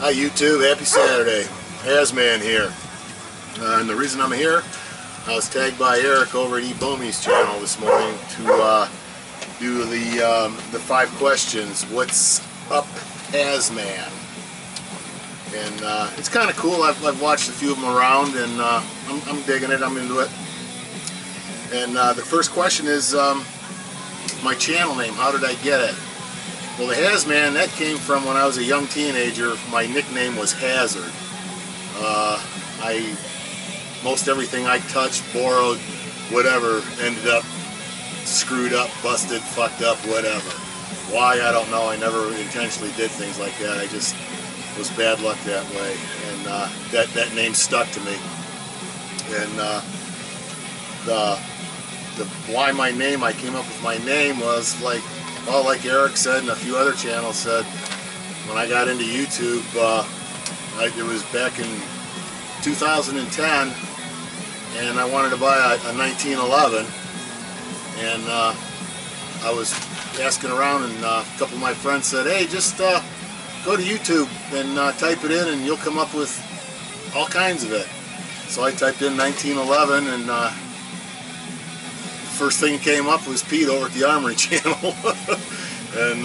Hi YouTube, happy Saturday. Hazman here. And the reason I'm here, I was tagged by Eric over at E-Bomi's channel this morning to do the 5 questions. What's up, Hazman? And it's kind of cool. I've watched a few of them around, and I'm digging it. I'm into it. And the first question is my channel name. How did I get it? Well, the Hazman, that came from when I was a young teenager. My nickname was Hazard. Most everything I touched, borrowed, whatever, ended up screwed up, busted, fucked up, whatever. Why, I don't know. I never intentionally did things like that. I just was bad luck that way, and that name stuck to me. And the why my name, I came up with my name was like Eric said and a few other channels said, when I got into YouTube, it was back in 2010, and I wanted to buy a 1911, and I was asking around, and a couple of my friends said, hey, just go to YouTube and type it in and you'll come up with all kinds of it. So I typed in 1911, and first thing that came up was Pete over at the Armory channel. And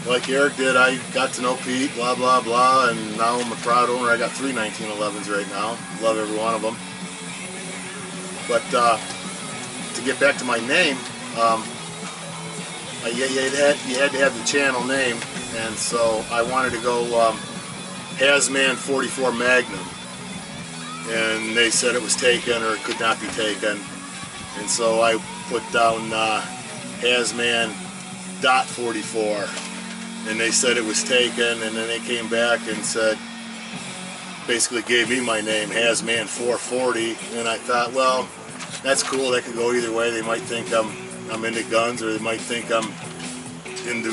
like Eric did, I got to know Pete, blah blah blah, and now I'm a proud owner. I got 3 1911s right now. Love every one of them. But to get back to my name, you had to have the channel name, and so I wanted to go hazman440 Magnum, and they said it was taken or it could not be taken, and so I put down hazman.44, and they said it was taken, and then they came back and said, basically gave me my name, hazman440, and I thought, well, that's cool. That could go either way. They might think I'm into guns, or they might think I'm into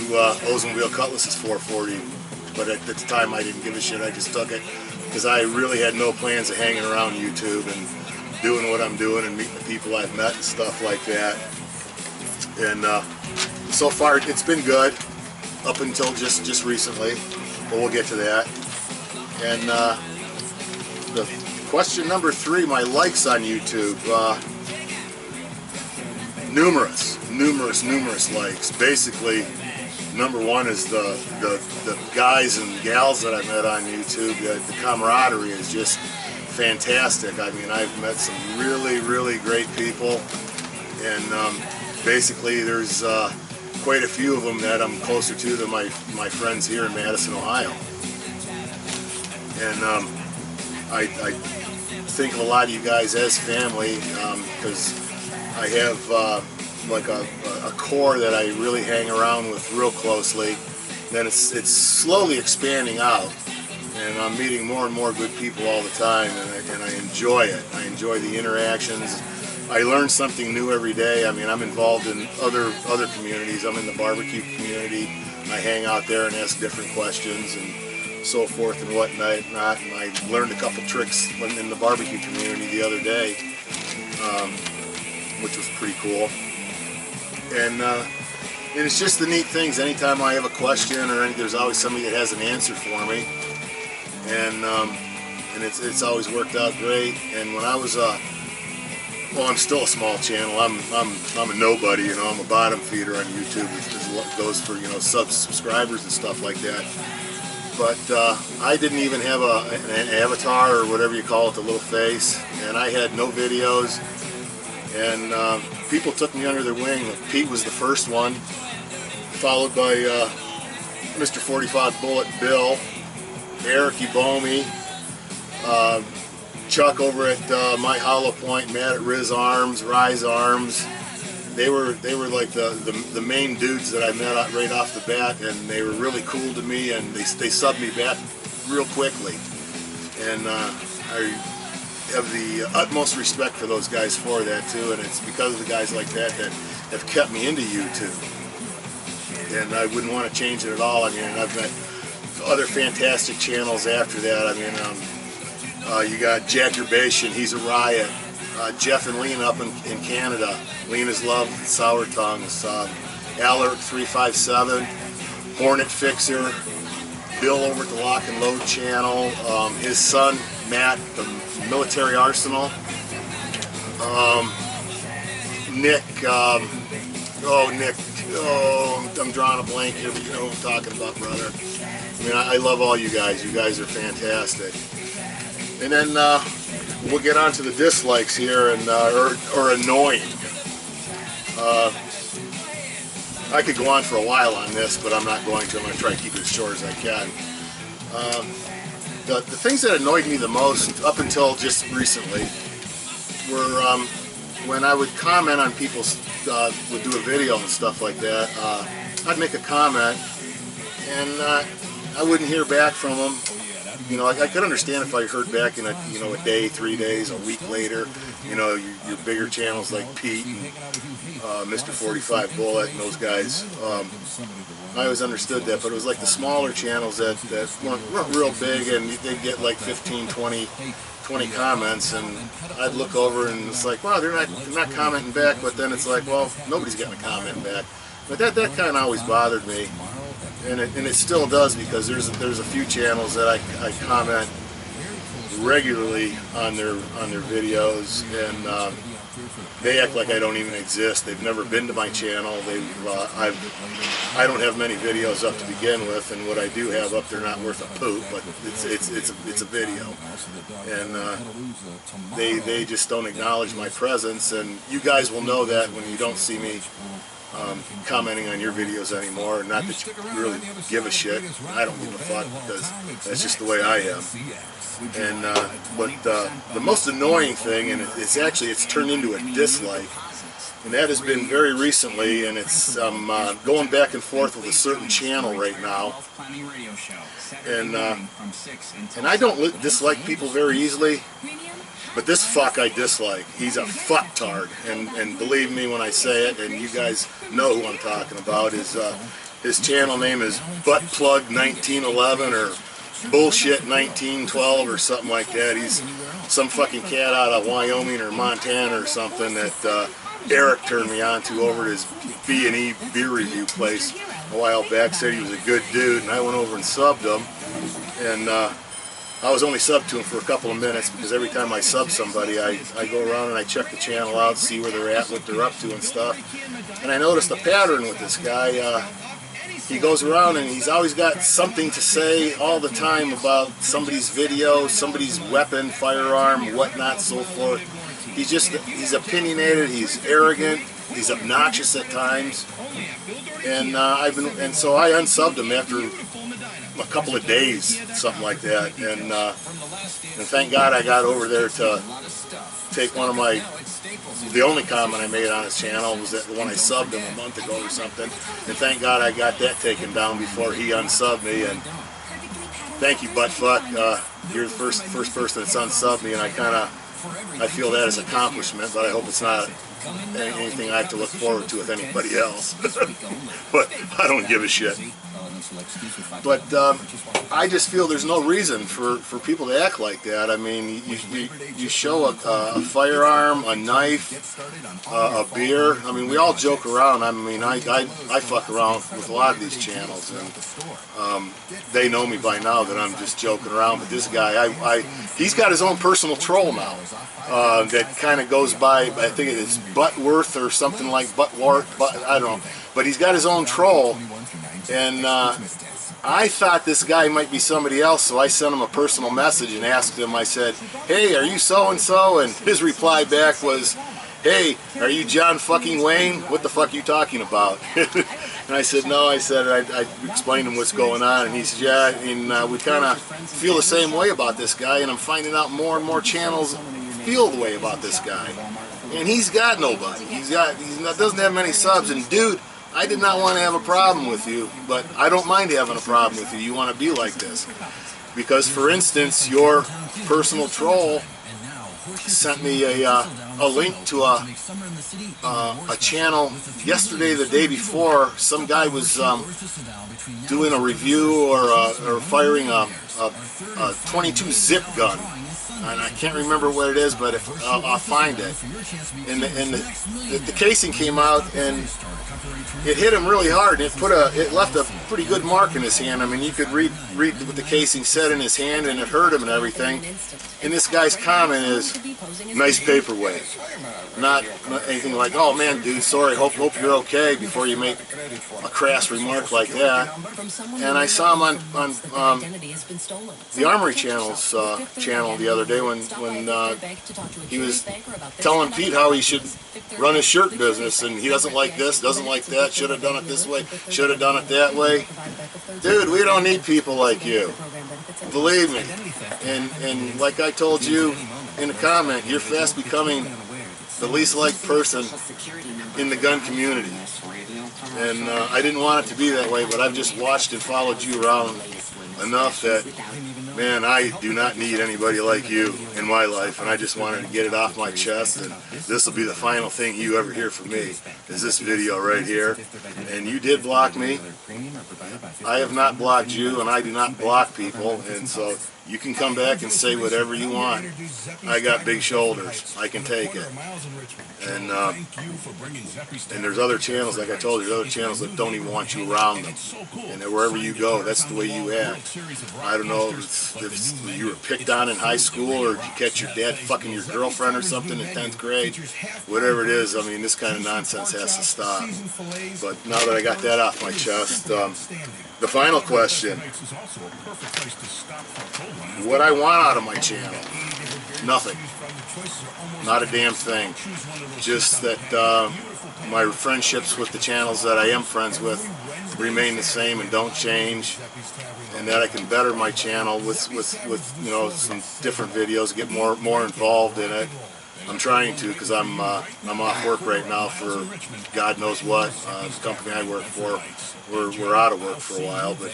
Oldsmobile Cutlass's 440, but at the time I didn't give a shit. I just took it because I really had no plans of hanging around YouTube and doing what I'm doing and meeting the people I've met and stuff like that. And so far it's been good up until just recently, but we'll get to that. And the question number 3, my likes on YouTube, numerous likes. Basically, number 1 is the guys and gals that I met on YouTube. The camaraderie is just fantastic. I mean, I've met some really great people, and basically there's quite a few of them that I'm closer to than my friends here in Madison, Ohio. And I think of a lot of you guys as family, because I have like a core that I really hang around with real closely. Then it's slowly expanding out, and I'm meeting more and more good people all the time, and I enjoy it. I enjoy the interactions. I learn something new every day. I mean, I'm involved in other communities. I'm in the barbecue community. I hang out there and ask different questions and so forth and whatnot. And I learned a couple tricks in the barbecue community the other day, which was pretty cool. And it's just the neat things. Anytime I have a question or anything, there's always somebody that has an answer for me, and it's always worked out great. And when I was well, I'm still a small channel. I'm a nobody, you know. I'm a bottom feeder on YouTube. It goes for, you know, subscribers and stuff like that. But I didn't even have an avatar, or whatever you call it, the little face, and I had no videos. And people took me under their wing. Pete was the first one, followed by Mr. 45 Bullet Bill, Eric E-Bomi, Chuck over at My Hollow Point, Matt at Rise Arms. They were like the main dudes that I met right off the bat, and they were really cool to me, and they subbed me back real quickly. And I have the utmost respect for those guys for that too, and it's because of the guys like that that have kept me into YouTube, and I wouldn't want to change it at all. I mean, I've met other fantastic channels after that. I mean, you got Jack Urbation, he's a riot. Jeff and Lena up in Canada. Lena's Love, Sour Tongues. Alert 357, Hornet Fixer, Bill over at the Lock and Load channel, his son Matt, the Military Arsenal, Nick, Nick, I'm drawing a blank here, but you know what I'm talking about, brother. I mean, I love all you guys. You guys are fantastic. And then we'll get on to the dislikes here, and or annoying. I could go on for a while on this, but I'm not going to. I'm going to try to keep it as short as I can. The things that annoyed me the most, up until just recently, were when I would comment on people's, would do a video and stuff like that. I'd make a comment, and I wouldn't hear back from them. You know, I could understand if I heard back in a day, 3 days, a week later. You know, your bigger channels like Pete and Mr. 45 Bullet and those guys. I always understood that, but it was like the smaller channels that weren't real big, and they'd get like 15, 20 comments, and I'd look over and it's like, wow, they're not commenting back, but then it's like, well, nobody's getting a comment back. But that kind of always bothered me, and it still does, because there's a few channels that I comment regularly on their videos, and they act like I don't even exist. They've never been to my channel. I don't have many videos up to begin with, and what I do have up, they're not worth a poop. But it's a video, and they just don't acknowledge my presence. And you guys will know that when you don't see me commenting on your videos anymore. Not that you really give a shit. I don't give a fuck, because that's just the way I am. And but the most annoying thing, and it's turned into a dislike, and that has been very recently, and it's going back and forth with a certain channel right now, and I don't dislike people very easily, but this fuck I dislike. He's a fucktard, and believe me when I say it, and you guys know who I'm talking about. His channel name is Buttplug1911 or Bullshit 1912 or something like that. He's some fucking cat out of Wyoming or Montana or something that Eric turned me on to over at his B&E beer review place a while back. Said he was a good dude, and I went over and subbed him, and I was only subbed to him for a couple of minutes, because every time I sub somebody, I go around and I check the channel out, see where they're at, what they're up to and stuff. And I noticed a pattern with this guy. He goes around and he's always got something to say all the time about somebody's video, somebody's weapon, firearm, whatnot, so forth. He's opinionated, he's arrogant, he's obnoxious at times, and so I unsubbed him after a couple of days, something like that, and thank God I got over there to take one of the only comment I made on his channel was that the one I subbed him a month ago or something, and thank God I got that taken down before he unsubbed me. And thank you, buttfuck. You're the first person that's unsubbed me, and I feel that as an accomplishment, but I hope it's not anything I have to look forward to with anybody else. But I don't give a shit. But I just feel there's no reason for people to act like that. I mean, you show a firearm, a knife, a beer. I mean, we all joke around. I mean, I fuck around with a lot of these channels, and they know me by now that I'm just joking around. But this guy, he's got his own personal troll now that kind of goes by, I think it is Buttworth or something like Buttwart, I don't know. But he's got his own troll. And I thought this guy might be somebody else, so I sent him a personal message and asked him, I said, hey, are you so-and-so? And his reply back was, hey, are you John fucking Wayne? What the fuck are you talking about? And I said, no, I explained to him what's going on, and he said, yeah, and we kind of feel the same way about this guy, and I'm finding out more and more channels feel the way about this guy. And he's got nobody. He doesn't have many subs, and dude, I did not want to have a problem with you, but I don't mind having a problem with you. You want to be like this. Because, for instance, your personal troll sent me a link to a channel yesterday, the day before. Some guy was doing a review or firing a 22 zip gun. And I can't remember what it is, but I'll find it. And the casing came out, and it hit him really hard, and it left a pretty good mark in his hand. I mean, you could read what the casing said in his hand, and it hurt him and everything. And this guy's comment is, "Nice paperweight." Not anything like, "Oh man, dude, sorry, hope you're okay," before you make a crass remark like that. And I saw him on the Armory Channel's channel the other day when he was telling Pete how he should run his shirt business, and he doesn't like this, doesn't like that, should have done it this way, should have done it that way. Dude, we don't need people like you. Believe me. And like I told you in the comment, you're fast becoming the least liked person in the gun community. And I didn't want it to be that way, but I've just watched and followed you around enough that, man, I do not need anybody like you in my life, and I just wanted to get it off my chest, and this will be the final thing you ever hear from me, is this video right here. And you did block me. I have not blocked you, and I do not block people, and so you can come back and say whatever you want. I got big shoulders. I can take it. And there's other channels, like I told you, there's other channels that don't even want you around them. And wherever you go, that's the way you act. I don't know if you were picked on in high school, or did you catch your dad fucking your girlfriend or something in 10th grade. Whatever it is, I mean, this kind of nonsense has to stop. But now that I got that off my chest, the final question: what I want out of my channel? Nothing. Not a damn thing. Just that my friendships with the channels that I am friends with remain the same and don't change, and that I can better my channel with you know, some different videos, get more involved in it. I'm trying to, because I'm off work right now for God knows what. The company I work for, we're out of work for a while, but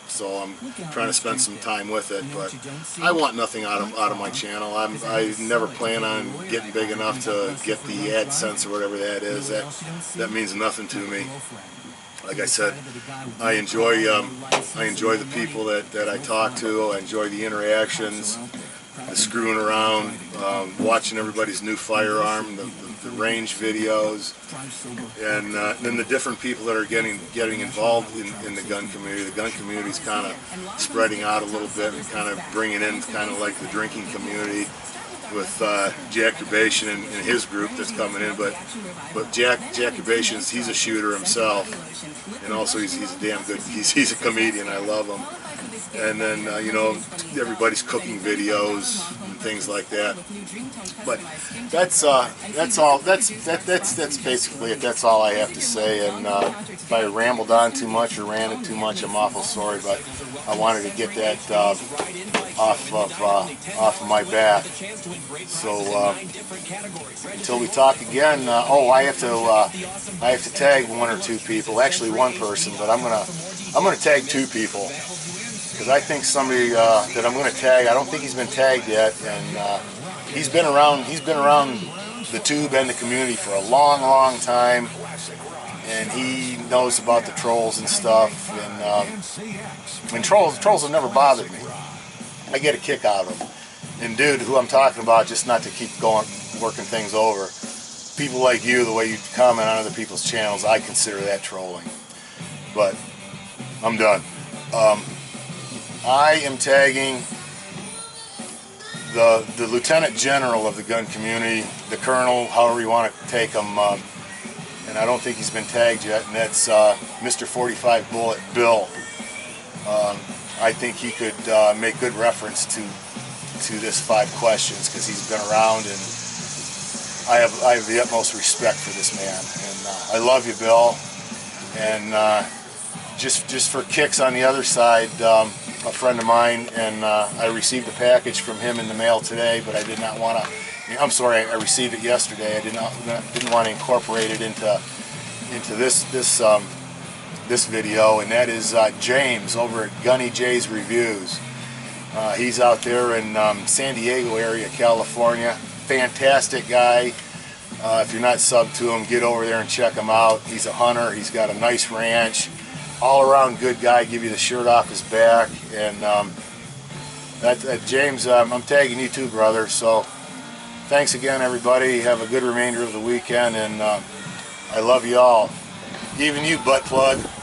so I'm trying to spend some time with it. But I want nothing out of my channel. I never plan on getting big enough to get the AdSense or whatever that is. That means nothing to me. Like I said, I enjoy the people that I talk to. I enjoy the interactions, the screwing around, watching everybody's new firearm, the range videos, and then the different people that are getting involved in the gun community. The gun community is kind of spreading out a little bit and kind of bringing in kind of like the drinking community with Jack Urbation and his group that's coming in. But Jack Urbation, he's a shooter himself, and also he's a damn good. He's a comedian. I love him. And then you know, everybody's cooking videos and things like that. But that's all. That's basically it. That's all I have to say. And if I rambled on too much or ranted too much, I'm awful sorry. But I wanted to get that off of my back. So until we talk again. Oh, I have to tag one or two people. Actually, one person, but I'm gonna tag two people. Because I think somebody that I'm going to tag, I don't think he's been tagged yet, and he's been around the tube and the community for a long time, and he knows about the trolls and stuff, and trolls have never bothered me. I get a kick out of them. And dude, who I'm talking about, just not to keep working things over, people like you, the way you comment on other people's channels, I consider that trolling. But I'm done. I am tagging the Lieutenant General of the gun community, the Colonel, however you want to take him, and I don't think he's been tagged yet, and that's Mr. 45 Bullet Bill. I think he could make good reference to this 5 questions, because he's been around, and I have the utmost respect for this man, and I love you, Bill. And just for kicks on the other side, a friend of mine, and I received a package from him in the mail today, but I did not want to. I'm sorry, I received it yesterday. I didn't want to incorporate it into this video, and that is James over at Gunny J's Reviews. He's out there in San Diego area, California. Fantastic guy. If you're not subbed to him, get over there and check him out. He's a hunter. He's got a nice ranch. All-around good guy. Give you the shirt off his back. And James, I'm tagging you too, brother. So thanks again, everybody. Have a good remainder of the weekend, and I love you all. Even you, butt plug.